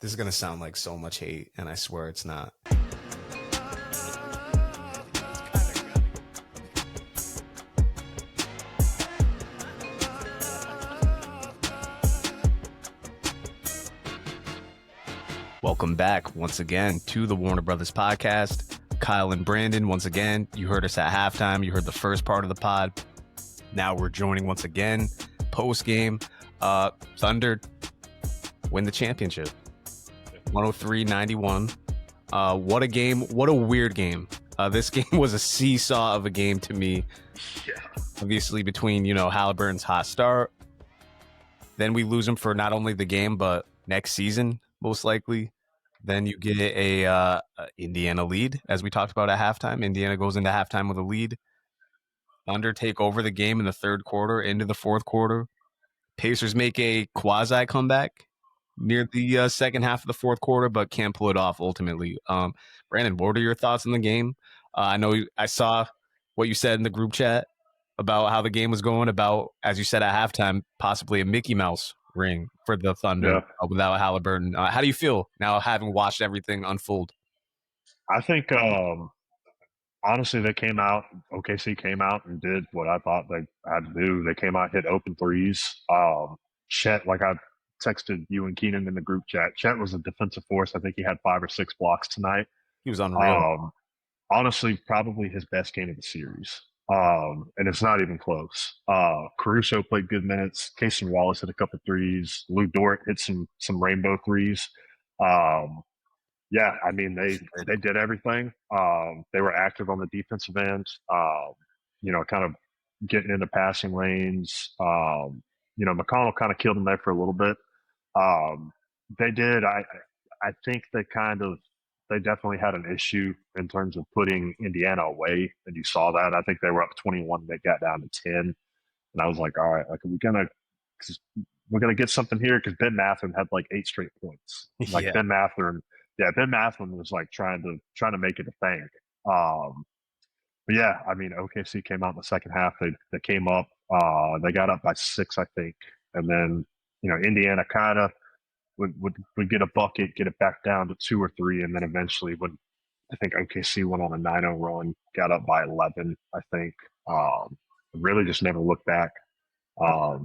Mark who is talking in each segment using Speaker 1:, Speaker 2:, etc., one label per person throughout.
Speaker 1: This is going to sound like so much hate, and I swear it's not. Welcome back once again to the Warner Brothers podcast. Kyle and Brandon, once again, you heard us at halftime. You heard the first part of the pod. Now we're joining once again post-game. Thunder win the championship. 103-91. What a game. What a weird game. This game was a seesaw of a game to me.
Speaker 2: Yeah.
Speaker 1: Obviously between, Halliburton's hot start. Then we lose him for not only the game, but next season, most likely. Then you get a Indiana lead, as we talked about at halftime. Indiana goes into halftime with a lead. Thunder take over the game in the third quarter, into the fourth quarter. Pacers make a quasi comeback near the second half of the fourth quarter, but can't pull it off ultimately. Brandon, what are your thoughts on the game? I know I saw what you said in the group chat about how the game was going, about, as you said at halftime, possibly a Mickey Mouse ring for the Thunder without Halliburton. How do you feel now having watched everything unfold?
Speaker 2: I think, honestly, OKC came out and did what I thought they had to do. They came out, hit open threes. Chet, like I texted you and Keenan in the group chat, Chet was a defensive force. I think he had 5 or 6 blocks tonight.
Speaker 1: He was unreal.
Speaker 2: Honestly, probably his best game of the series. And it's not even close. Caruso played good minutes. Casey Wallace hit a couple threes. Lou Dort hit some rainbow threes. Yeah, I mean, they did everything. They were active on the defensive end, kind of getting into passing lanes. McConnell kind of killed them there for a little bit. They did. I think they definitely had an issue in terms of putting Indiana away, and you saw that. I think they were up 21. They got down to 10, and I was like, all right, like we're gonna get something here, because Ben Mathurin had like 8 straight points. Like Ben Mathurin was like trying to make it a thing. But yeah, I mean, OKC came out in the second half. They came up. They got up by 6, I think, and then Indiana kind of would get a bucket, get it back down to 2 or 3, and then eventually when I think OKC went on a 9-0 run, got up by 11, I think. Really just never looked back. I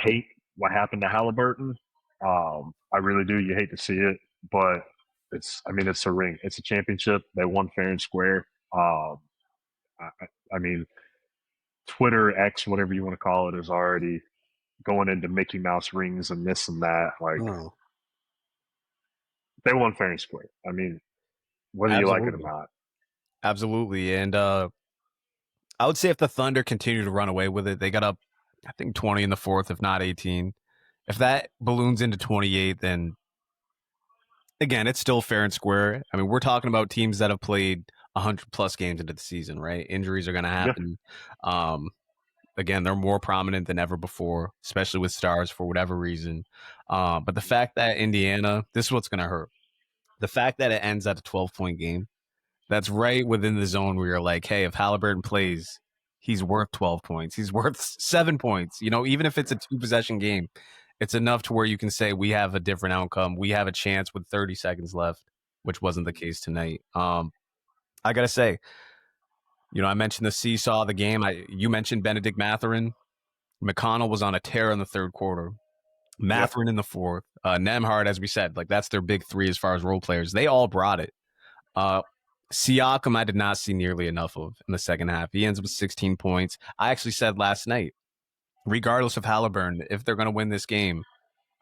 Speaker 2: hate what happened to Halliburton. I really do. You hate to see it, but it's a ring. It's a championship. They won fair and square. I mean, Twitter, X, whatever you want to call it, is already going into Mickey Mouse rings and this and that. Like, they won fair and square. I mean, whether you like it or not.
Speaker 1: Absolutely. And I would say if the Thunder continue to run away with it, they got up, I think, 20 in the fourth, if not 18. If that balloons into 28, then again, it's still fair and square. I mean, we're talking about teams that have played 100-plus games into the season, right? Injuries are going to happen. Yeah. Again, they're more prominent than ever before, especially with stars for whatever reason. But the fact that Indiana, this is what's going to hurt. The fact that it ends at a 12-point game, that's right within the zone where you're like, hey, if Halliburton plays, he's worth 12 points. He's worth 7 points. Even if it's a 2-possession game, it's enough to where you can say we have a different outcome. We have a chance with 30 seconds left, which wasn't the case tonight. I got to say, I mentioned the seesaw of the game. You mentioned Benedict Mathurin. McConnell was on a tear in the third quarter. Mathurin in the fourth. Nembhard, as we said, like that's their big 3 as far as role players. They all brought it. Siakam, I did not see nearly enough of in the second half. He ends up with 16 points. I actually said last night, regardless of Halliburton, if they're going to win this game,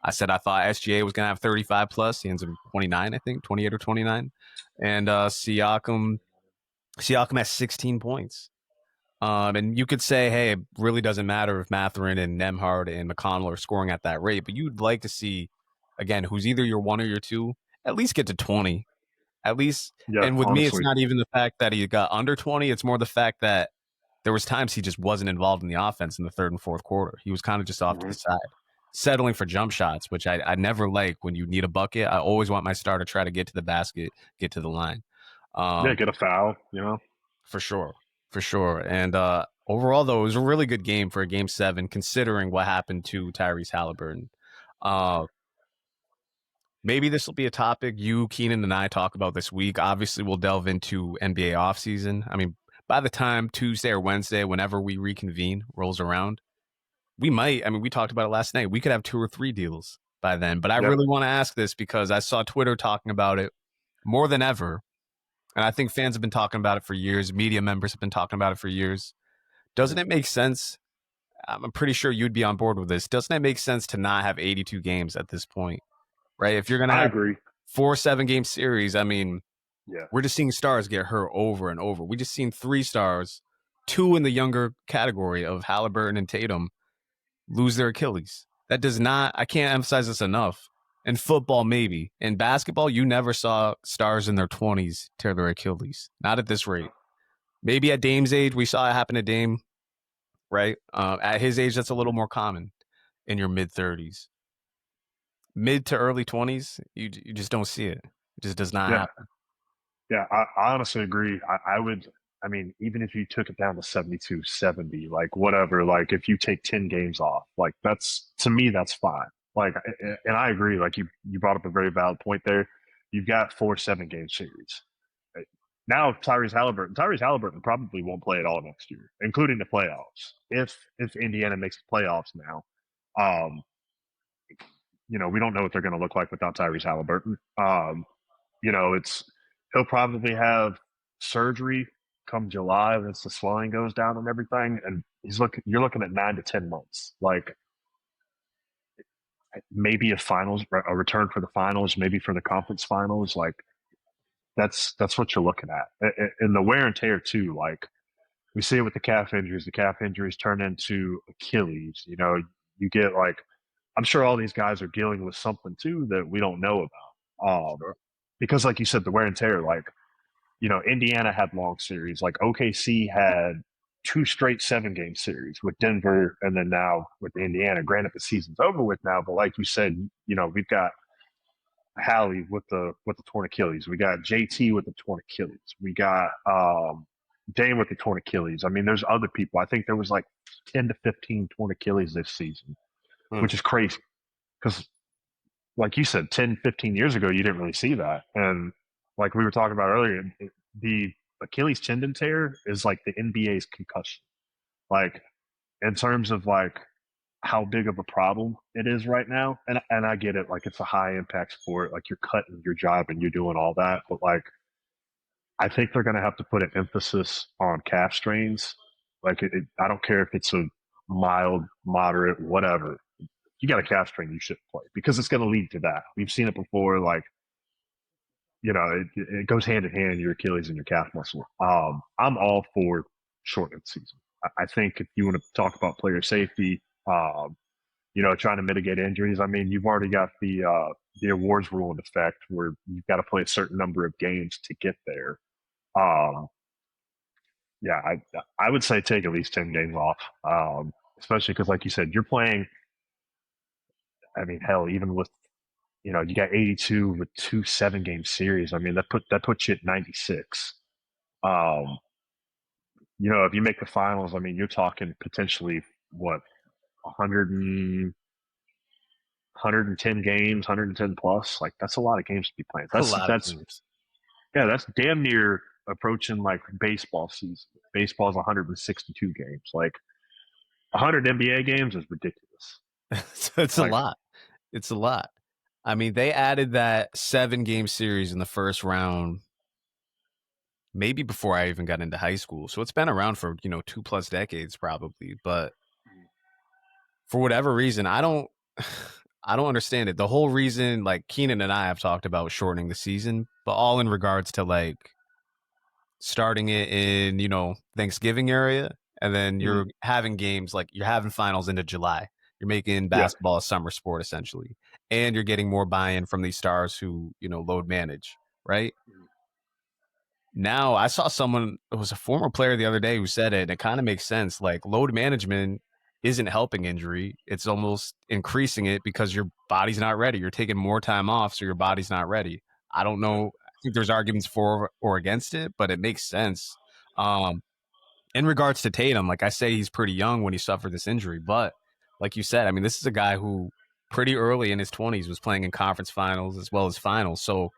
Speaker 1: I said I thought SGA was going to have 35 plus. He ends up with 29, I think, 28 or 29. And Siakam has 16 points. And you could say, hey, it really doesn't matter if Mathurin and Nembhard and McConnell are scoring at that rate, but you'd like to see, again, who's either your 1 or your 2, at least get to 20. At least, and with honestly, me, it's not even the fact that he got under 20. It's more the fact that there was times he just wasn't involved in the offense in the third and fourth quarter. He was kind of just off to the side, settling for jump shots, which I never like when you need a bucket. I always want my star to try to get to the basket, get to the line.
Speaker 2: Get a foul,
Speaker 1: For sure. And overall, though, it was a really good game for a Game 7, considering what happened to Tyrese Halliburton. maybe this will be a topic you, Keenan, and I talk about this week. Obviously, we'll delve into NBA offseason. I mean, by the time Tuesday or Wednesday, whenever we reconvene, rolls around, we might. I mean, we talked about it last night. We could have 2 or 3 deals by then. But I
Speaker 2: Yep,
Speaker 1: really want to ask this because I saw Twitter talking about it more than ever. And I think fans have been talking about it for years. Media members have been talking about it for years. Doesn't
Speaker 2: mm,
Speaker 1: it make sense? I'm pretty sure you'd be on board with this. Doesn't it make sense to not have 82 games at this point, right? If you're going to
Speaker 2: I
Speaker 1: have
Speaker 2: agree.
Speaker 1: 4 7 game series, I mean,
Speaker 2: Yeah,
Speaker 1: we're just seeing stars get hurt over and over. We just seen 3 stars, 2 in the younger category of Halliburton and Tatum, lose their Achilles. That does not, I can't emphasize this enough. In football, maybe. In basketball, you never saw stars in their 20s tear their Achilles. Not at this rate. Maybe at Dame's age, we saw it happen to Dame, right? At his age, that's a little more common in your mid 30s. Mid to early 20s, you just don't see it. It just does not
Speaker 2: yeah,
Speaker 1: happen.
Speaker 2: yeah. I honestly agree. I would. I mean, even if you took it down to 72, 70, like whatever, like if you take 10 games off, like that's to me, that's fine. Like, and I agree. Like you brought up a very valid point there. You've got 4 7 game series. Now Tyrese Halliburton probably won't play at all next year, including the playoffs. If Indiana makes the playoffs now, um, we don't know what they're going to look like without Tyrese Halliburton. It's he'll probably have surgery come July once the swelling goes down and everything, and you're looking at 9 to 10 months. Like maybe a return for the finals, maybe for the conference finals. Like that's what you're looking at, and the wear and tear too. Like we see it with the calf injuries. The calf injuries turn into Achilles. You get like I'm sure all these guys are dealing with something too that we don't know about.
Speaker 1: Sure.
Speaker 2: Because like you said, the wear and tear. Like Indiana had long series. Like OKC had 2 straight 7 game series with Denver, and then now with Indiana. Granted, the season's over with now, but like you said, we've got Hallie with the torn Achilles. We got JT with the torn Achilles. We got Dame with the torn Achilles. I mean, there's other people. I think there was like 10 to 15 torn Achilles this season,
Speaker 1: Hmm.
Speaker 2: which is crazy because, like you said, 10, 15 years ago, you didn't really see that. And like we were talking about earlier, the Achilles tendon tear is like the NBA's concussion. Like in terms of like how big of a problem it is right now. And I get it, like it's a high impact sport, like you're cutting your job and you're doing all that, but like I think they're gonna have to put an emphasis on calf strains. Like I don't care if it's a mild, moderate, whatever. You got a calf strain, you shouldn't play because it's going to lead to that. We've seen it before. Like it goes hand in hand, your Achilles and your calf muscle. I'm all for shortened season. I think if you want to talk about player safety, trying to mitigate injuries. I mean, you've already got the awards rule in effect where you've got to play a certain number of games to get there. Um, yeah, I would say take at least 10 games off, especially because, like you said, you're playing. I mean, hell, even with you got 82 with 2 7 game series. I mean, that puts you at 96. Um, if you make the finals, I mean, you're talking potentially what 100 games, 110 plus. Like that's a lot of games to be playing.
Speaker 1: A
Speaker 2: That's
Speaker 1: lot of
Speaker 2: that's
Speaker 1: games.
Speaker 2: yeah, that's damn near approaching like baseball season. Baseball's 162 games. Like 100 NBA games is ridiculous.
Speaker 1: So it's a
Speaker 2: Like
Speaker 1: lot. It's a lot. I mean, they added that 7 game series in the first round, maybe before I even got into high school. So it's been around for, 2+ decades probably. But for whatever reason, I don't I don't understand it. The whole reason, like Keenan and I have talked about shortening the season, but all in regards to like starting it in, Thanksgiving area, and then
Speaker 2: mm,
Speaker 1: you're having games like you're having finals into July. You're making
Speaker 2: yeah,
Speaker 1: basketball a summer sport essentially. And you're getting more buy-in from these stars who, load manage, right? Now, I saw someone, it was a former player the other day who said it, and it kind of makes sense. Like load management isn't helping injury. It's almost increasing it because your body's not ready. You're taking more time off, so your body's not ready. I don't know. I think there's arguments for or against it, but it makes sense. Um, in regards to Tatum, like I say, he's pretty young when he suffered this injury, but like you said, I mean, this is a guy who pretty early in his 20s was playing in conference finals as well as finals. So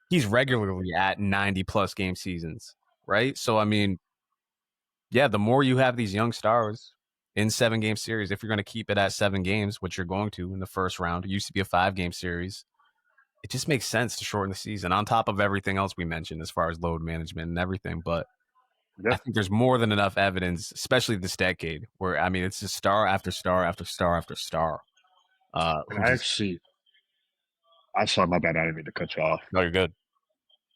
Speaker 1: he's regularly at 90 plus game seasons, right? So I mean, yeah, the more you have these young stars in 7 game series, if you're going to keep it at 7 games, which you're going to in the first round, it used to be a 5 game series. It just makes sense to shorten the season on top of everything else we mentioned as far as load management and everything. But I
Speaker 2: Yeah,
Speaker 1: think there's more than enough evidence, especially this decade, where I mean, it's just star after star after star after star,
Speaker 2: and
Speaker 1: who just
Speaker 2: I saw my bad. I didn't mean to cut you off.
Speaker 1: no, you're good.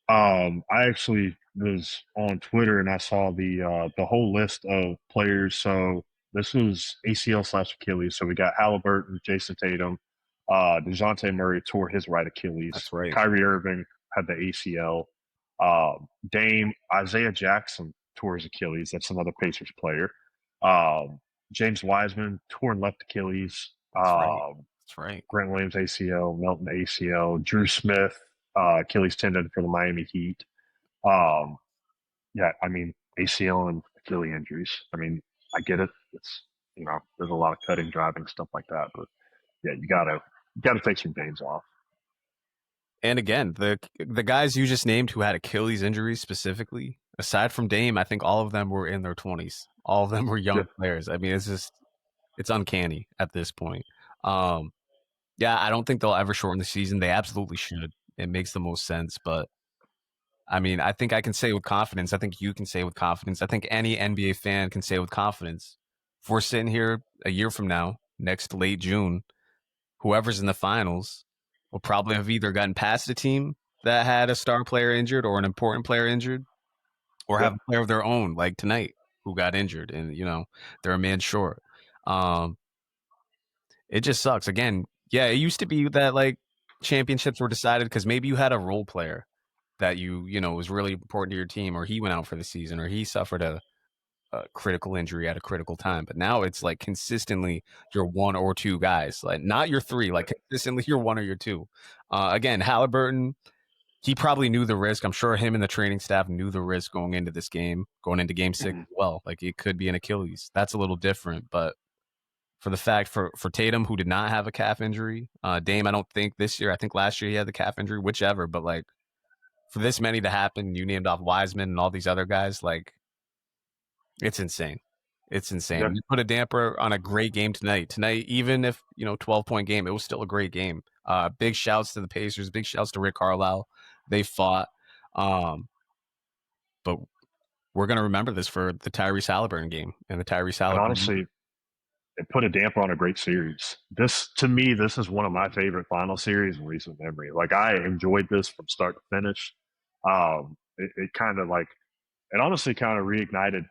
Speaker 2: I actually was on Twitter and I saw the whole list of players. So this was ACL/Achilles. So we got Halliburton, Jason Tatum, Dejounte Murray tore his right
Speaker 1: That's
Speaker 2: Achilles.
Speaker 1: right.
Speaker 2: Kyrie Irving had the ACL. Dame Isaiah Jackson tore his Achilles. That's another Pacers player. Um, James Wiseman torn left Achilles.
Speaker 1: That's right. That's right.
Speaker 2: Grant Williams ACL, Melton ACL, Drew Smith Achilles tendon for the Miami Heat. Um, yeah, I mean ACL and Achilles injuries. I mean, I get it. It's there's a lot of cutting, driving, stuff like that. But yeah, you gotta take some days off.
Speaker 1: And again, the guys you just named who had Achilles injuries specifically, aside from Dame, I think all of them were in their 20s. All of them were
Speaker 2: Yeah,
Speaker 1: young players. I mean, it's uncanny at this point. Um, yeah, I don't think they'll ever shorten the season. They absolutely should. It makes the most sense. But I mean, I think I can say with confidence. I think you can say with confidence. I think any NBA fan can say with confidence. If we're sitting here a year from now, next late June, whoever's in the finals will probably have either gotten past a team that had a star player injured or an important player injured, or
Speaker 2: yeah.
Speaker 1: have a player of their own, like tonight, who got injured and they're a man short. Um, it just sucks. Again, yeah, it used to be that like championships were decided because maybe you had a role player that was really important to your team, or he went out for the season, or he suffered a critical injury at a critical time. But now it's like consistently your one or two guys, like not your three, like consistently your one or your two. Again, Halliburton, he probably knew the risk. I'm sure him and the training staff knew the risk going into this game, going into game 6
Speaker 2: Mm-hmm.
Speaker 1: as well. Like it could be an Achilles. That's a little different. But for the fact for Tatum, who did not have a calf injury, Dame, I don't think this year, I think last year he had the calf injury, whichever. But like for this many to happen, you named off Wiseman and all these other guys, like it's insane. It's
Speaker 2: Yeah,
Speaker 1: insane. You put a damper on a great game tonight. Tonight, even if 12-point game, it was still a great game. Big shouts to the Pacers. Big shouts to Rick Carlisle. They fought. Um, but we're gonna remember this for the Tyrese Halliburton game and the Tyrese
Speaker 2: and
Speaker 1: Halliburton.
Speaker 2: honestly, it put a damper on a great series. This to me, this is one of my favorite final series in recent memory. Like I enjoyed this from start to finish. It kind of like it honestly kind of reignited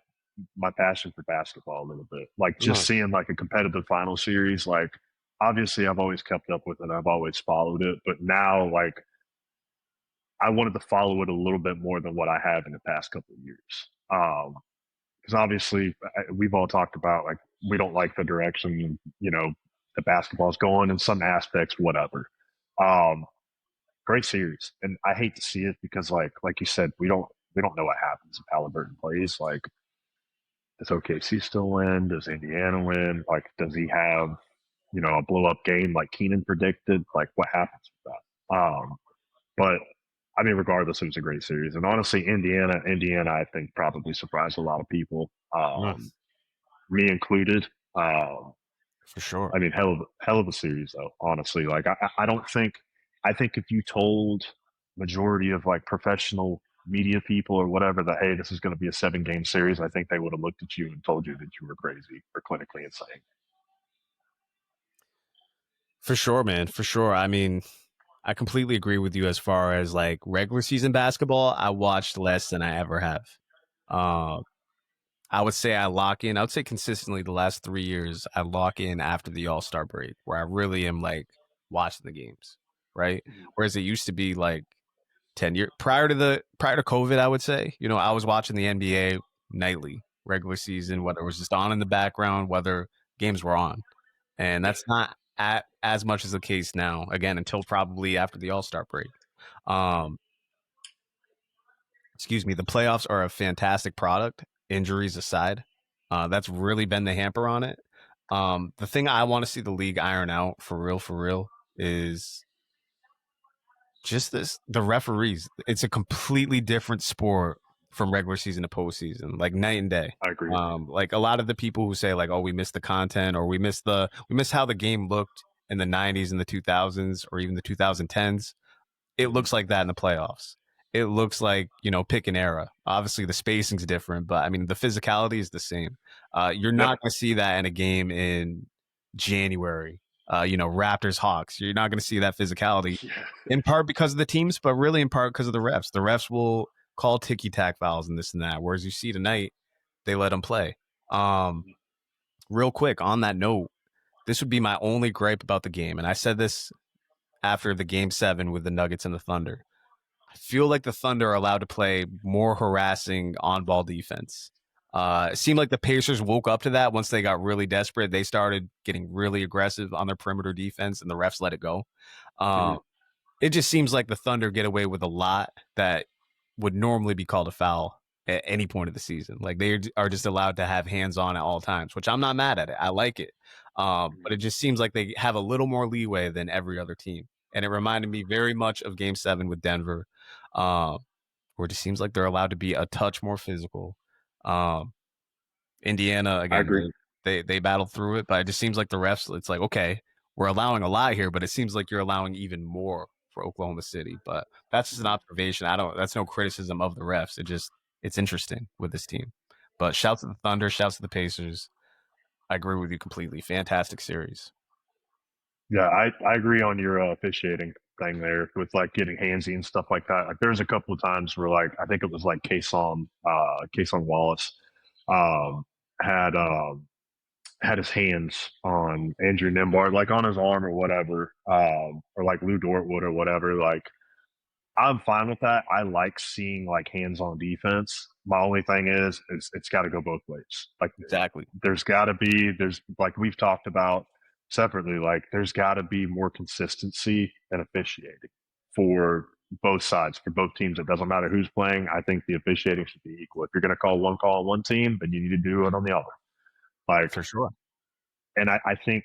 Speaker 2: my passion for basketball a little bit. Like just
Speaker 1: No,
Speaker 2: seeing like a competitive final series, like obviously I've always kept up with it. I've always followed it, but now like I wanted to follow it a little bit more than what I have in the past couple of years. Because obviously we've all talked about like we don't like the direction the basketball's going in some aspects, whatever. Um, Great series, and I hate to see it because like you said, we don't know what happens if Halliburton plays. Like, does OKC still win? Does Indiana win? Like, does he have a blow up game like Keenan predicted? Like, what happens with that? But I mean, regardless, it was a great series, and honestly, Indiana, I think probably surprised a lot of people,
Speaker 1: no,
Speaker 2: me included. Um,
Speaker 1: for sure.
Speaker 2: I mean, hell of a series though. Honestly, like I don't think I think if you told majority of like professional media people or whatever that hey, this is going to be a 7 game series, I think they would have looked at you and told you that you were crazy or clinically insane.
Speaker 1: For sure, man. For sure. I mean, I completely agree with you as far as like regular season basketball. I watched less than I ever have. Uh, I would say I lock in. I would say consistently the last 3 years, I lock in after the All Star break, where I really am like watching the games, right? Whereas it used to be like 10 years prior to COVID, I would say. I was watching the NBA nightly, regular season, whether it was just on in the background, whether games were on, and that's not as much as the case now. Again, until probably after the All Star break. Um, excuse me, the playoffs are a fantastic product, injuries aside. That's really been the hamper on it. The thing I want to see the league iron out for real, is just the referees. It's a completely different sport from regular season to postseason, like night and day.
Speaker 2: I agree.
Speaker 1: Like a lot of the people who say like, "Oh, we missed the content," or we missed how the game looked in the '90s and the 2000s, or even the 2010s. It
Speaker 2: Mhm.
Speaker 1: looks like that in the playoffs. It looks like, pick an era. Obviously, the spacing's different, but I mean, the physicality is the same. You're
Speaker 2: Yep.
Speaker 1: not going to see that in a game in January. Raptors Hawks. You're not going to see that physicality,
Speaker 2: Yeah.
Speaker 1: in part because of the teams, but really in part because of the refs. The refs will call ticky tack fouls and this and that. Whereas you see tonight, they let them play. Um, Real quick on that note, this would be my only gripe about the game, and I said this after the game 7 with the Nuggets and the Thunder. I feel like the Thunder are allowed to play more harassing on-ball defense. It seemed like the Pacers woke up to that once they got really desperate. They started getting really aggressive on their perimeter defense, and the refs let it go.
Speaker 2: Mhm.
Speaker 1: Um, it just seems like the Thunder get away with a lot that would normally be called a foul at any point of the season. Like they are just allowed to have hands on at all times, which I'm not mad at it. I like it. But it just seems like they have a little more leeway than every other team. And it reminded me very much of game 7 with Denver, um, where it just seems like they're allowed to be a touch more physical. Um, Indiana
Speaker 2: I
Speaker 1: again,
Speaker 2: agree.
Speaker 1: they battled through it, but it just seems like the refs. It's like, okay, we're allowing a lot here, but it seems like you're allowing even more for Oklahoma City. But that's just an observation. I don't. That's no criticism of the refs. It's interesting with this team. But shouts to the Thunder, shouts to the Pacers. I agree with you completely. Fantastic series.
Speaker 2: Yeah, I agree on your officiating thing there with like getting handsy and stuff like that. Like there's a couple of times where like I think it was like Kason Wallace um had um had his hands on Andrew Nimbard, like on his arm or whatever, or like Lou Dort would or whatever. Like I'm fine with that. I like seeing like hands on defense. My only thing is it's got to go both ways. Like
Speaker 1: Exactly.
Speaker 2: there's like we've talked about separately, like there's got to be more consistency in officiating for both sides, for both teams. It doesn't matter who's playing. I think the officiating should be equal. If you're going to call one call on one team, then you need to do it on the other. Like,
Speaker 1: For sure.
Speaker 2: and I think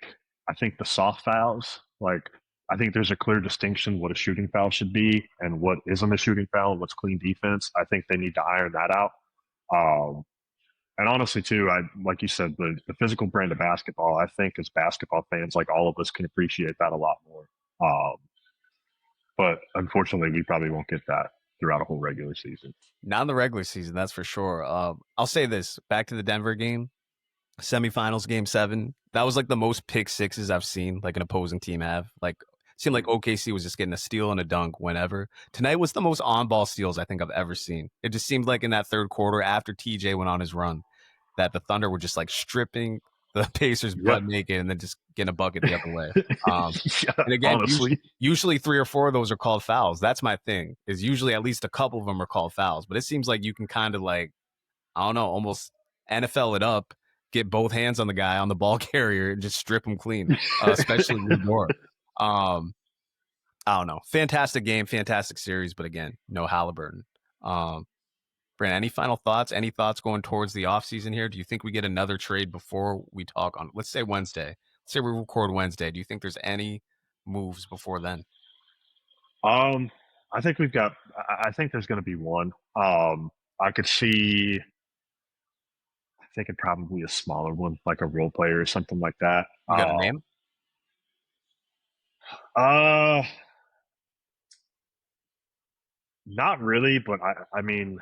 Speaker 2: the soft fouls, like I think there's a clear distinction what a shooting foul should be and what isn't a shooting foul and what's clean defense. I think they need to iron that out. Um, and honestly, too, I like you said, the physical brand of basketball. I think as basketball fans, like all of us, can appreciate that a lot more. But unfortunately, we probably won't get that throughout a whole regular season.
Speaker 1: Not in the regular season, that's for sure. I'll say this: back to the Denver game, semifinals, game 7. That was like the most pick sixes I've seen like an opposing team have. Like it seemed like OKC was just getting a steal and a dunk whenever. Tonight was the most on ball steals I think I've ever seen. It just seemed like in that third quarter after TJ went on his run, that the Thunder were just like stripping the Pacers
Speaker 2: Yeah,
Speaker 1: butt naked and then just getting a bucket the other way. Um,
Speaker 2: yeah.
Speaker 1: and again,
Speaker 2: Honestly,
Speaker 1: usually 3 or 4 of those are called fouls. That's my thing. Is usually at least a couple of them are called fouls. But it seems like you can kind of like, I don't know, almost NFL it up, get both hands on the guy on the ball carrier and just strip him clean. Especially Lou Dort. Um, I don't know. Fantastic game, fantastic series, but again, no Halliburton. Um, Brandon, any final thoughts? Any thoughts going towards the offseason here? Do you think we get another trade before we talk on, let's say Wednesday? Let's say we record Wednesday. Do you think there's any moves before then?
Speaker 2: um, I think we've got. I think there's going to be one. I could see. I think it probably a smaller one, like a role player or something like that.
Speaker 1: You got a name?
Speaker 2: Uh, Not really, but I mean,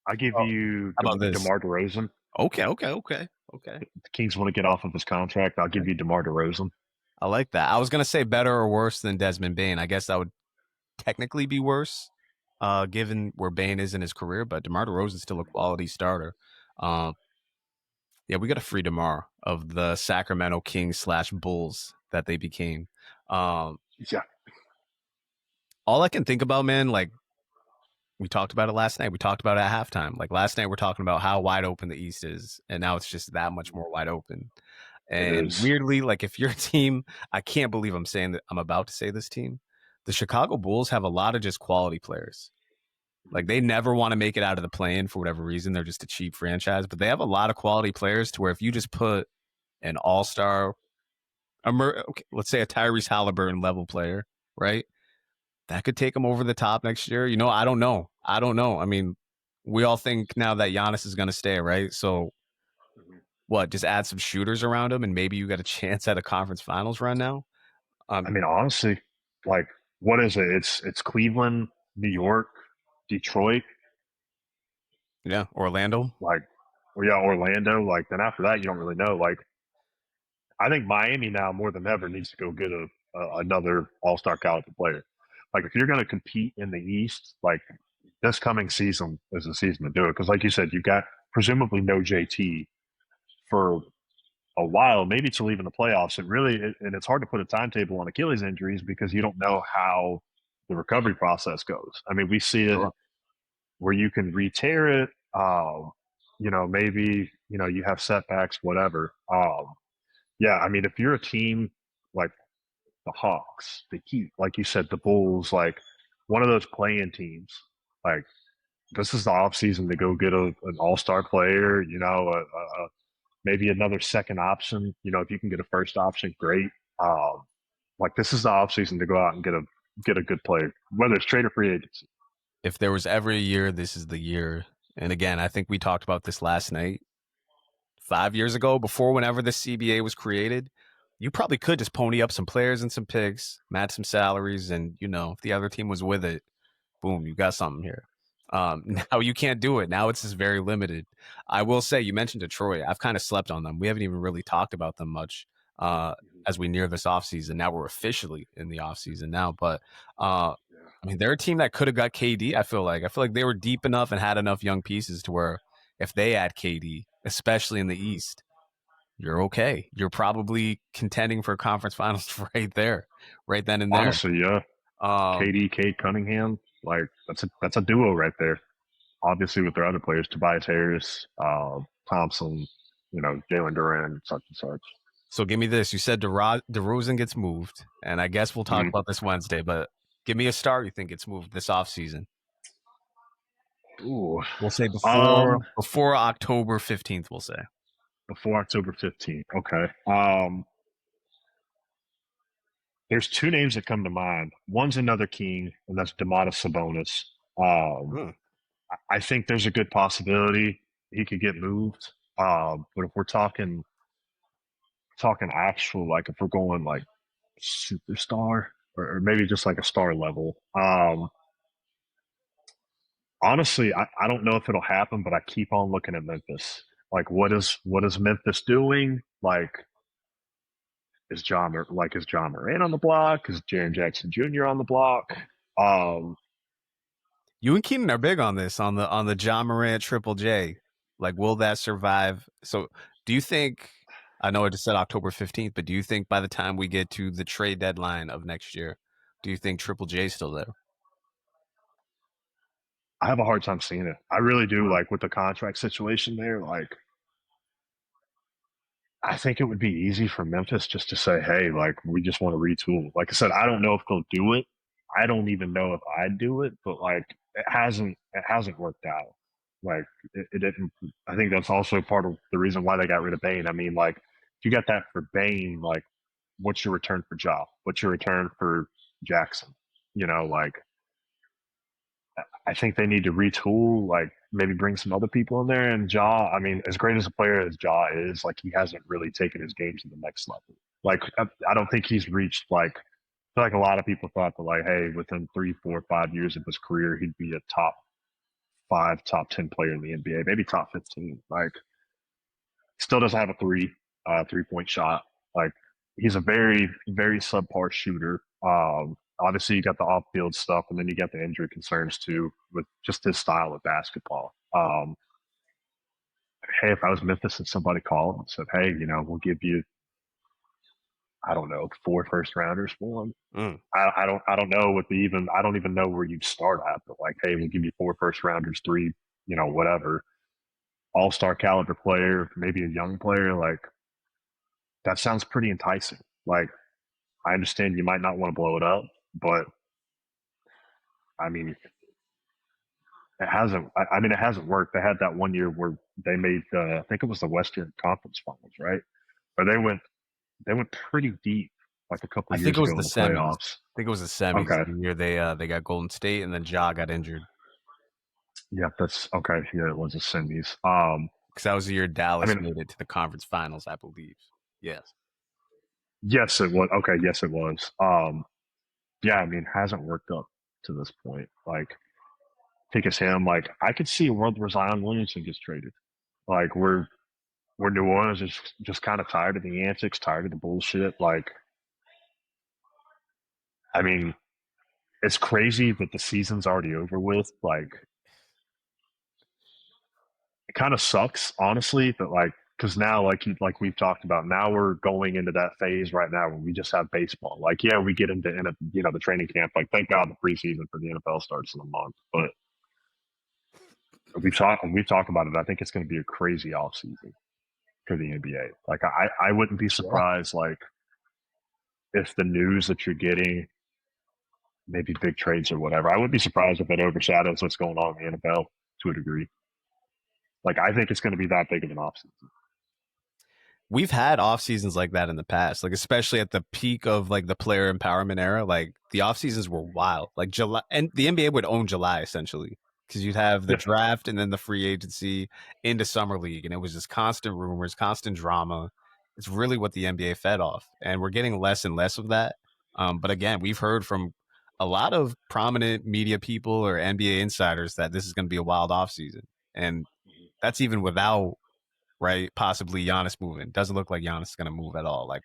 Speaker 2: I give
Speaker 1: Oh,
Speaker 2: you
Speaker 1: how about this?
Speaker 2: DeMar DeRozan.
Speaker 1: Okay.
Speaker 2: The Kings want to get off of his contract. I'll give you DeMar DeRozan.
Speaker 1: I like that. I was gonna say better or worse than Desmond Bain. I guess that would technically be worse, given where Bain is in his career. But DeMar DeRozan's still a quality starter. Um, yeah, we got to free DeMar of the Sacramento Kings/Bulls that they became. Um,
Speaker 2: Yeah,
Speaker 1: all I can think about, man, like we talked about it last night. We talked about it at halftime. Like last night, we're talking about how wide open the East is, and now it's just that much more wide open.
Speaker 2: it
Speaker 1: And
Speaker 2: is.
Speaker 1: weirdly, like if your team, I can't believe I'm saying that I'm about to say this team. The Chicago Bulls have a lot of just quality players. Like they never want to make it out of the play-in for whatever reason. They're just a cheap franchise, but they have a lot of quality players to where if you just put an all-star, okay, let's say a Tyrese Halliburton level player, right? That could take them over the top next year. I don't know. I don't know. I mean, we all think now that Giannis is going to stay, right? So what? Just add some shooters around him, and maybe you got a chance at a conference finals run now.
Speaker 2: I mean, honestly, like, what is it? It's Cleveland, New York, Detroit,
Speaker 1: Yeah, Orlando.
Speaker 2: like, well, yeah, Orlando. Like, then after that, you don't really know. Like, I think Miami now more than ever needs to go get another All Star caliber player. Like, if you're going to compete in the East, like this coming season is the season to do it. Because, like you said, you've got presumably no JT for a while, maybe till even the playoffs. And it's hard to put a timetable on Achilles injuries because you don't know how the recovery process goes. I mean, we see it
Speaker 1: Sure.
Speaker 2: where you can re-tear it. Maybe you have setbacks, whatever. Yeah, I mean, if you're a team like the Hawks, the Heat, like you said, the Bulls, like one of those playing teams, like this is the offseason to go get an all-star player, maybe another second option. If you can get a first option, great. Like this is the offseason to go out and get a good player, whether it's trade or free agency.
Speaker 1: If there was ever a year, this is the year. And again, I think we talked about this last night. 5 years ago, before whenever the CBA was created, you probably could just pony up some players and some picks, match some salaries, and if the other team was with it, boom, you got something here. Now you can't do it. Now it's just very limited. I will say, you mentioned Detroit. I've kind of slept on them. We haven't even really talked about them much uh, as we near this offseason. Now we're officially in the offseason now. But I mean, they're a team that could have got KD, I feel like they were deep enough and had enough young pieces to where if they had KD, especially in the East, you're okay. You're probably contending for conference finals right there, right then and there.
Speaker 2: Honestly, yeah,
Speaker 1: Um,
Speaker 2: KD, Kate Cunningham, like that's a duo right there. Obviously, with their other players, Tobias Harris, Thompson, Jalen Duran, such and such.
Speaker 1: So give me this. You said DeRozan gets moved, and I guess we'll talk
Speaker 2: Mm.
Speaker 1: about this Wednesday, but give me a star you think gets moved this offseason.
Speaker 2: Ooh,
Speaker 1: We'll say
Speaker 2: um,
Speaker 1: before October 15th, we'll say.
Speaker 2: before October 15th. Okay. There's two names that come to mind. One's another King, and that's Domantas Sabonis. Um,
Speaker 1: Hmm.
Speaker 2: I think there's a good possibility he could get moved. But if we're talking actual, like if we're going like superstar or maybe just like a star level, honestly, I don't know if it'll happen, but I keep on looking at Memphis. Like, what is Memphis doing? Like, is John Moran on the block? Is Jaren Jackson Jr. on the block? Um,
Speaker 1: You and Keenan are big on this on the John Morant Triple J. Like, will that survive? So, do you think? I know I just said October 15th, but do you think by the time we get to the trade deadline of next year, do you think Triple J is still there?
Speaker 2: I have a hard time seeing it. I really do.
Speaker 1: Hmm.
Speaker 2: Like with the contract situation there, like I think it would be easy for Memphis just to say, "Hey, like we just want to retool." Like I said, I don't know if they'll do it. I don't even know if I'd do it, but like it hasn't worked out. Like it didn't. I think that's also part of the reason why they got rid of Bain. I mean, like if you got that for Bain, like what's your return for Ja? What's your return for Jackson? Like I think they need to retool, like maybe bring some other people in there. And Ja, I mean, as great as a player as Ja is, like he hasn't really taken his game to the next level. Like I don't think he's reached like I feel like a lot of people thought that like, hey, within 3, 4, 5 years of his career, he'd be a top five, top 10 player in the NBA, maybe top 15. Like still doesn't have a 3-point shot. Like he's a very, very subpar shooter. Obviously, you got the off-field stuff, and then you got the injury concerns too with just his style of basketball. Hey, if I was Memphis and somebody called and said, "Hey, we'll give you, I don't know, 4 first rounders for him,"
Speaker 1: Mm.
Speaker 2: I don't know what the even I don't even know where you'd start at, but like, hey, we'll give you 4 first rounders, three, whatever, all-star caliber player, maybe a young player, like that sounds pretty enticing. Like I understand you might not want to blow it up, but I mean, it hasn't. I mean, it hasn't worked. They had that one year where they made I think it was the Western Conference Finals, right? But they went pretty deep like a couple
Speaker 1: I
Speaker 2: of
Speaker 1: think
Speaker 2: years
Speaker 1: it was
Speaker 2: ago
Speaker 1: the
Speaker 2: in the
Speaker 1: semis.
Speaker 2: playoffs.
Speaker 1: I think it was the semis
Speaker 2: Okay,
Speaker 1: the year they got Golden State and then Ja got injured
Speaker 2: yeah, that's okay. Yeah, it was the semis.
Speaker 1: because that was the year
Speaker 2: I
Speaker 1: Dallas
Speaker 2: mean,
Speaker 1: made it to the conference finals, I believe. Yes.
Speaker 2: yes, it was. Okay, yes, it was. Yeah, I mean, hasn't worked up to this point. Like, I think it's him. Like, I could see a world where Zion Williamson gets traded. Like, we're New Orleans is just kind of tired of the antics, tired of the bullshit. Like, I mean, it's crazy that the season's already over with. Like, it kind of sucks, honestly, that like because now, like we've talked about, now we're going into that phase right now where we just have baseball. Like, yeah, we get into the training camp. Like, thank God the preseason for the NFL starts in a month. But we talk about it. I think it's going to be a crazy offseason for the NBA. Like, I wouldn't be
Speaker 1: Yeah.
Speaker 2: surprised like if the news that you're getting, maybe big trades or whatever. I wouldn't be surprised if it overshadows what's going on in the NFL to a degree. Like, I think it's going to be that big of an offseason.
Speaker 1: We've had off seasons like that in the past, like especially at the peak of like the player empowerment era. Like the off seasons were wild. Like July, and the NBA would own July essentially because you'd have the
Speaker 2: Yeah.
Speaker 1: draft and then the free agency into summer league, and it was just constant rumors, constant drama. It's really what the NBA fed off, and we're getting less and less of that. But again, we've heard from a lot of prominent media people or NBA insiders that this is going to be a wild off season, and that's even without right? Possibly Giannis moving. Doesn't look like Giannis is going to move at all. Like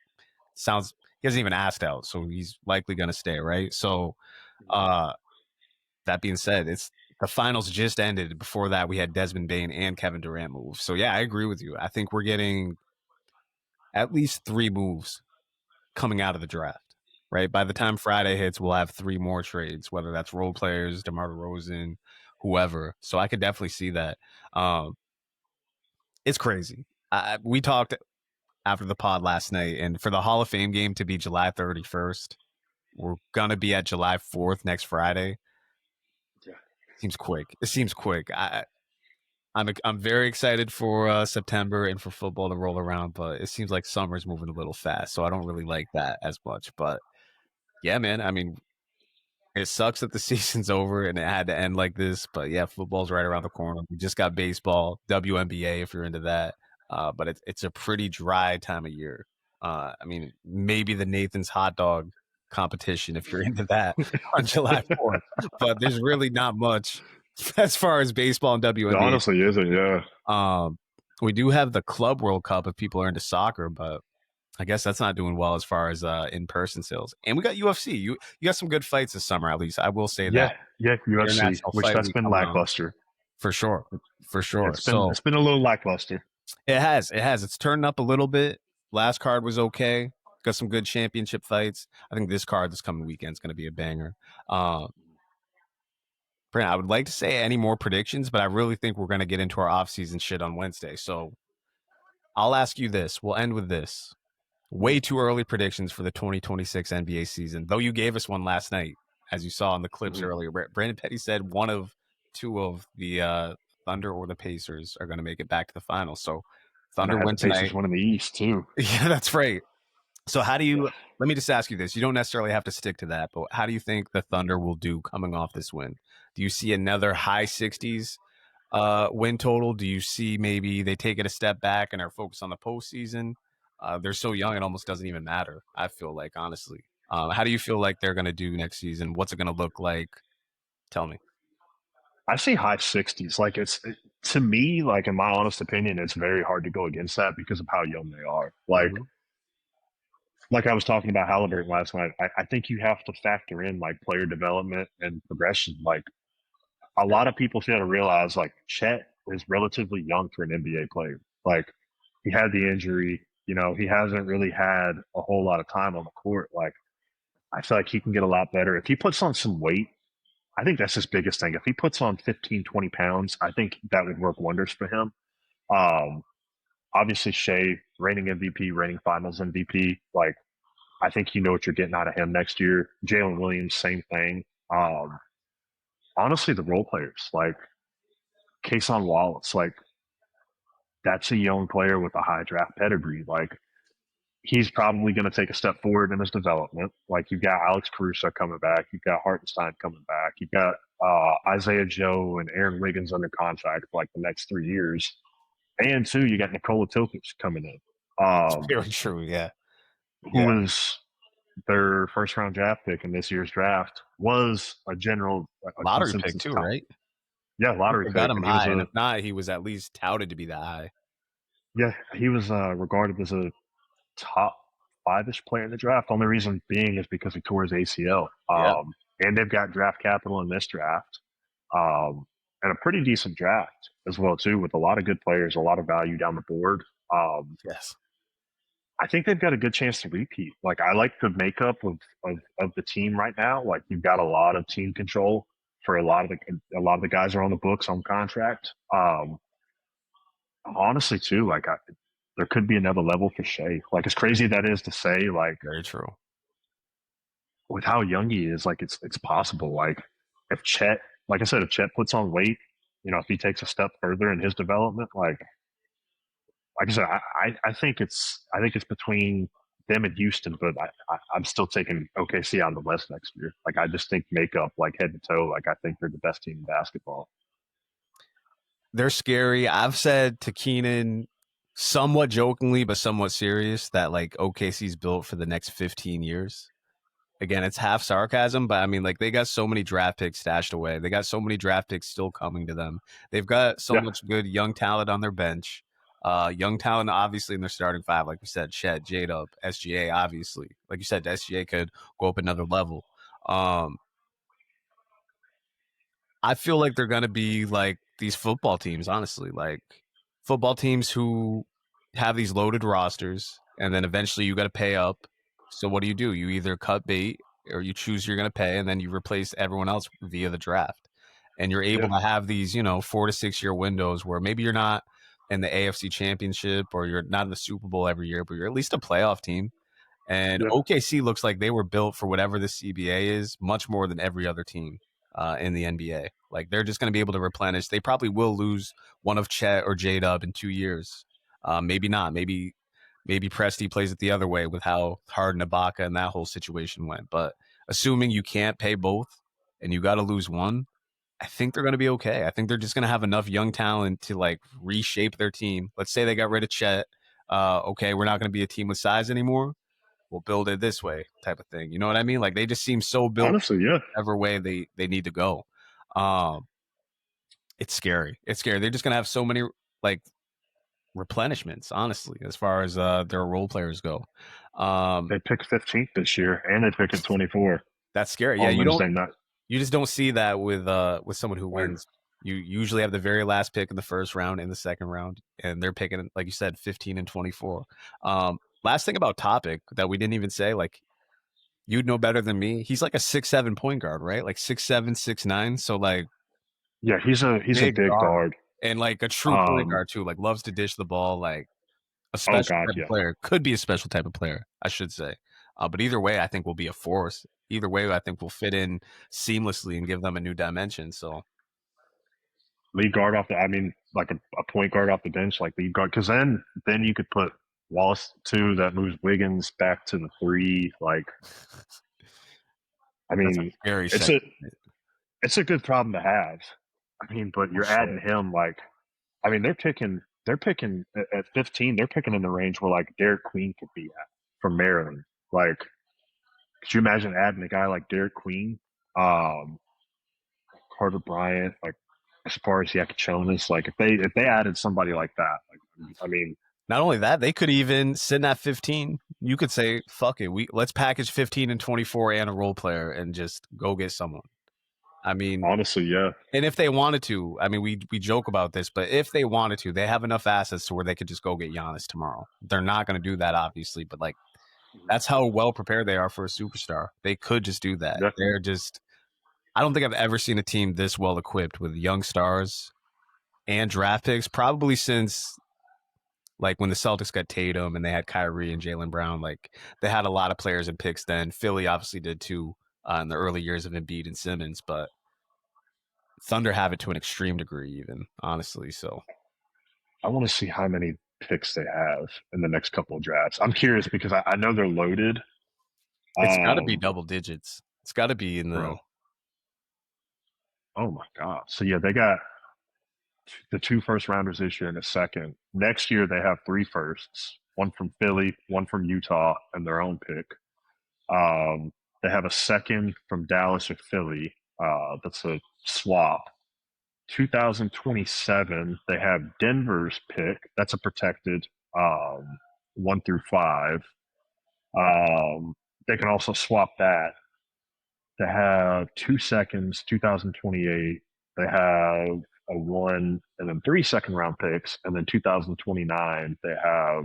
Speaker 1: sounds he hasn't even asked out, so he's likely going to stay, right? So uh that being said, it's the finals just ended. Before that, we had Desmond Bain and Kevin Durant move. So yeah, I agree with you. I think we're getting at least 3 moves coming out of the draft. Right. By the time Friday hits, we'll have 3 more trades, whether that's role players, DeMar DeRozan, whoever. So I could definitely see that. Um, it's crazy. We talked after the pod last night. And for the Hall of Fame game to be July 31st, we're gonna be at July 4th next Friday.
Speaker 2: Yeah.
Speaker 1: Seems quick. It seems quick. I'm very excited for September and for football to roll around, but it seems like summer's moving a little fast, so I don't really like that as much. But yeah, man. I mean, it sucks that the season's over and it had to end like this, but yeah, football's right around the corner. We just got baseball, WNBA if you're into that. But it's a pretty dry time of year. I mean, maybe the Nathan's hot dog competition if you're into that on July 4th, but there's really not much as far as baseball and
Speaker 2: It
Speaker 1: WNBA.
Speaker 2: honestly isn't, yeah.
Speaker 1: We do have the Club World Cup if people are into soccer, but I guess that's not doing well as far as in person sales. And we got UFC. You got some good fights this summer, at least. I will say that.
Speaker 2: Yeah, UFC,
Speaker 1: International
Speaker 2: which
Speaker 1: Fight
Speaker 2: that's
Speaker 1: Week
Speaker 2: been
Speaker 1: coming on
Speaker 2: lackluster.
Speaker 1: for sure. For
Speaker 2: Yeah,
Speaker 1: sure.
Speaker 2: it's
Speaker 1: So
Speaker 2: been a little lackluster.
Speaker 1: it has. It has. It's turned up a little bit. Last card was okay. Got some good championship fights. I think this card this coming weekend is going to be a banger. Um, Brent, I would like to say any more predictions, but I really think we're going to get into our offseason shit on Wednesday. So I'll ask you this. We'll end with this. Way too early predictions for the 2026 NBA season, though you gave us one last night, as you saw in the clips
Speaker 2: Mhm.
Speaker 1: earlier. Brandon Petty said one of 2 of the Thunder or the Pacers are going to make it back to the finals. So
Speaker 2: And I
Speaker 1: Thunder
Speaker 2: had the
Speaker 1: win
Speaker 2: Pacers
Speaker 1: tonight.
Speaker 2: winning the East too.
Speaker 1: Yeah, that's right. So how do
Speaker 2: Yeah.
Speaker 1: you? Let me just ask you this. You don't necessarily have to stick to that, but how do you think the Thunder will do coming off this win? Do you see another high 60s win total? Do you see maybe they take it a step back and are focused on the postseason? They're so young, it almost doesn't even matter. I feel like, honestly. How do you feel like they're going to do next season? What's it going to look like? Tell me.
Speaker 2: I say high 60s. Like, to me, like, in my honest opinion, it's very hard to go against that because of how young they are.
Speaker 1: Mm-hmm.
Speaker 2: Like I was talking about Halliburton last night, I think you have to factor in like player development and progression. Like, a lot of people fail to realize like Chet is relatively young for an NBA player. Like, he had the injury, he hasn't really had a whole lot of time on the court. Like, I feel like he can get a lot better. If he puts on some weight, I think that's his biggest thing. If he puts on 15, 20 pounds, I think that would work wonders for him. Um, Obviously, Shea, reigning MVP, reigning finals MVP. Like, I think you know what you're getting out of him next year. Jalen Williams, same thing. Honestly, the role players, like, Kason Wallace, like that's a young player with a high draft pedigree. Like he's probably going to take a step forward in his development. Like you've got Alex Caruso coming back, you've got Hartenstein coming back, you've got Isaiah Joe and Aaron Wiggins under contract for like the next 3 years, and two, you got Nikola Jokic coming in,
Speaker 1: Very true. Yeah.
Speaker 2: who
Speaker 1: Yeah.
Speaker 2: was their first round draft pick in this year's draft, was a
Speaker 1: Lottery pick
Speaker 2: consensus
Speaker 1: too,
Speaker 2: top,
Speaker 1: right?
Speaker 2: yeah,
Speaker 1: I think
Speaker 2: lottery
Speaker 1: they got
Speaker 2: pick,
Speaker 1: him
Speaker 2: and he was
Speaker 1: high, and
Speaker 2: a
Speaker 1: if not, he was at least touted to be that high.
Speaker 2: regarded as a top five-ish player in the draft. Only reason being is because he tore his ACL.
Speaker 1: Yeah.
Speaker 2: And they've got draft capital in this draft, and a pretty decent draft as well too, with a lot of good players, a lot of value down the board.
Speaker 1: Yes.
Speaker 2: I think they've got a good chance to repeat. Like I like the makeup of the team right now. Like you've got a lot of team control for a lot of the guys are on the books on contract. Honestly, too, there could be another level for Shea. Like as crazy that is to say, like
Speaker 1: Very true.
Speaker 2: with how young he is, like it's possible. Like if Chet, like I said, if Chet puts on weight, if he takes a step further in his development, like I said, I think it's between them and Houston, but I'm still taking OKC out of the West next year. Like I just think makeup, like head to toe, like I think they're the best team in basketball.
Speaker 1: They're scary. I've said to Keenan, somewhat jokingly, but somewhat serious, that like OKC's built for the next 15 years. Again, it's half sarcasm, but I mean, like they got so many draft picks stashed away. They got so many draft picks still coming to them. They've got so
Speaker 2: Yeah,
Speaker 1: much good young talent on their bench. Young talent, obviously, in their starting five, like we said, Chet, J-Dub, SGA, obviously. Like you said, the SGA could go up another level. Um, I feel like they're gonna be like these football teams, honestly, like football teams who have these loaded rosters, and then eventually you got to pay up. So what do? You either cut bait or you choose you're gonna pay, and then you replace everyone else via the draft, and you're able
Speaker 2: yeah,
Speaker 1: to have these 4 to 6 year windows where maybe you're not in the AFC Championship or you're not in the Super Bowl every year, but you're at least a playoff team. And
Speaker 2: yeah,
Speaker 1: OKC looks like they were built for whatever the CBA is, much more than every other team in the NBA. Like they're just going to be able to replenish. They probably will lose one of Chet or J Dub in 2 years. Maybe not. Maybe Presti plays it the other way with how hard Ibaka and that whole situation went. But assuming you can't pay both and you got to lose one, I think they're going to be okay. I think they're just going to have enough young talent to like reshape their team. Let's say they got rid of Chet. Okay, we're not going to be a team with size anymore. We'll build it this way, type of thing. You know what I mean? Like they just seem so built
Speaker 2: honestly, yeah.
Speaker 1: whatever way they need to go. Um, it's scary. It's scary. They're just gonna have so many like replenishments, honestly, as far as their role players go. Um,
Speaker 2: They picked 15th this year, and they picked at 24
Speaker 1: that's scary. Yeah,
Speaker 2: on Wednesday night.
Speaker 1: you just don't see that with someone who
Speaker 2: Right.
Speaker 1: wins. You usually have the very last pick in the first round and the second round, and they're picking, like you said, 15 and 24. Last thing about topic that we didn't even say, like you'd know better than me. He's like a 6'7" point guard, right? Like 6'7", 6'9". So like
Speaker 2: Yeah, he's a
Speaker 1: big
Speaker 2: big
Speaker 1: guard
Speaker 2: guard.
Speaker 1: and like a true point
Speaker 2: Um,
Speaker 1: guard too. Like loves to dish the ball. Like a
Speaker 2: oh
Speaker 1: special
Speaker 2: God,
Speaker 1: type of
Speaker 2: yeah.
Speaker 1: player. Could be a special type of player, I should say. But either way, I think will be a force. Either way, I think will fit in seamlessly and give them a new dimension. So
Speaker 2: Lead guard off the. I mean, like a point guard off the bench, like lead guard, because then you could put Wallace two that moves Wiggins back to the three. Like, I
Speaker 1: that's a
Speaker 2: mean,
Speaker 1: very
Speaker 2: it's
Speaker 1: set
Speaker 2: a it's a good problem to have. I mean, but
Speaker 1: for
Speaker 2: you're adding
Speaker 1: sure.
Speaker 2: him like, I mean, they're picking at 15. They're picking in the range where like Derek Queen could be at from Maryland. Like, could you imagine adding a guy like Derek Queen, um, Carter Bryant, like as far as Yakachonis? Like, if they added somebody like that, like, I mean,
Speaker 1: Not only that, they could even sit at 15. You could say, "Fuck it, let's package 15 and 24 and a role player and just go get someone." I mean,
Speaker 2: honestly, yeah,
Speaker 1: and if they wanted to, I mean, we joke about this, but if they wanted to, they have enough assets to where they could just go get Giannis tomorrow. They're not going to do that, obviously, but like that's how well prepared they are for a superstar. They could just do that.
Speaker 2: yeah,
Speaker 1: They're just. I don't think I've ever seen a team this well equipped with young stars and draft picks, probably since like when the Celtics got Tatum and they had Kyrie and Jalen Brown. Like they had a lot of players and picks then. Philly obviously did too in the early years of Embiid and Simmons, but Thunder have it to an extreme degree, even honestly. So
Speaker 2: I want to see how many picks they have in the next couple of drafts. I'm curious because I know they're loaded.
Speaker 1: it's got to be
Speaker 2: Um,
Speaker 1: double digits. It's got to be in the.
Speaker 2: bro, oh my god! So yeah, they got the two first rounders this year and a second. Next year they have three firsts, one from Philly, one from Utah, and their own pick. Um, they have a second from Dallas or Philly. That's a swap. 2027, they have Denver's pick. That's a protected 1 through 5. They can also swap that. They have 2 seconds, 2028. They have a 1 and then 3 second round picks. And then 2029, they have,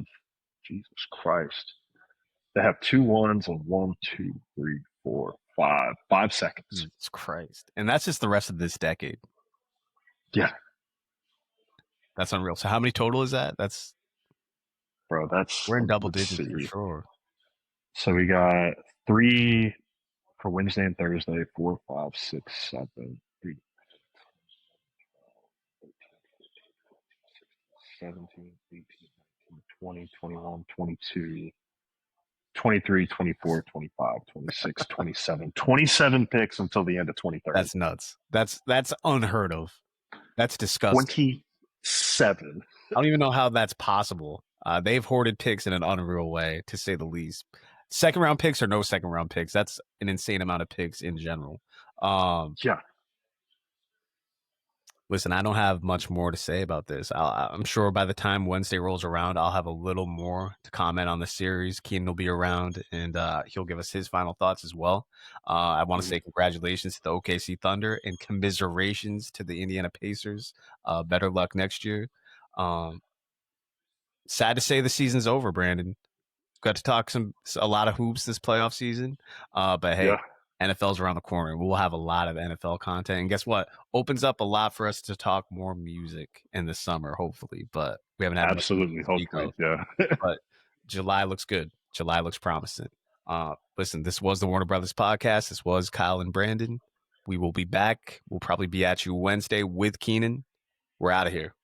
Speaker 2: Jesus Christ, they have 2 1s and 1, 2, 3, 4, 5 seconds.
Speaker 1: Jesus Christ, and that's just the rest of this decade.
Speaker 2: Yeah,
Speaker 1: That's unreal. So how many total is that? That's
Speaker 2: bro, that's,
Speaker 1: we're in double
Speaker 2: let's
Speaker 1: digits for
Speaker 2: see.
Speaker 1: sure.
Speaker 2: So we got 3 for Wednesday and Thursday, 4, 5, 6, 7, 8, 17, 18, 19, 20, 21, 22, 23, 24, 25, 26, 27. 27 picks until the end of 2030.
Speaker 1: That's nuts. That's unheard of. That's disgusting.
Speaker 2: 27.
Speaker 1: I don't even know how that's possible. They've hoarded picks in an unreal way, to say the least. Second round picks or no second round picks. That's an insane amount of picks in general.
Speaker 2: Yeah,
Speaker 1: Listen, I don't have much more to say about this. I'm sure by the time Wednesday rolls around, I'll have a little more to comment on the series. Keenan will be around, and he'll give us his final thoughts as well. I want to say congratulations to the OKC Thunder and commiserations to the Indiana Pacers. Better luck next year. Um, Sad to say the season's over, Brandon. Got to talk a lot of hoops this playoff season. But hey,
Speaker 2: yeah,
Speaker 1: NFL's around the corner. We'll have a lot of NFL content. And guess what? Opens up a lot for us to talk more music in the summer, hopefully. But we haven't had much
Speaker 2: absolutely.
Speaker 1: to speak
Speaker 2: Hopefully,
Speaker 1: of.
Speaker 2: yeah.
Speaker 1: But July looks good. July looks promising. Listen, this was the Warner Brothers podcast. This was Kyle and Brandon. We will be back. We'll probably be at you Wednesday with Keenan. We're out of here.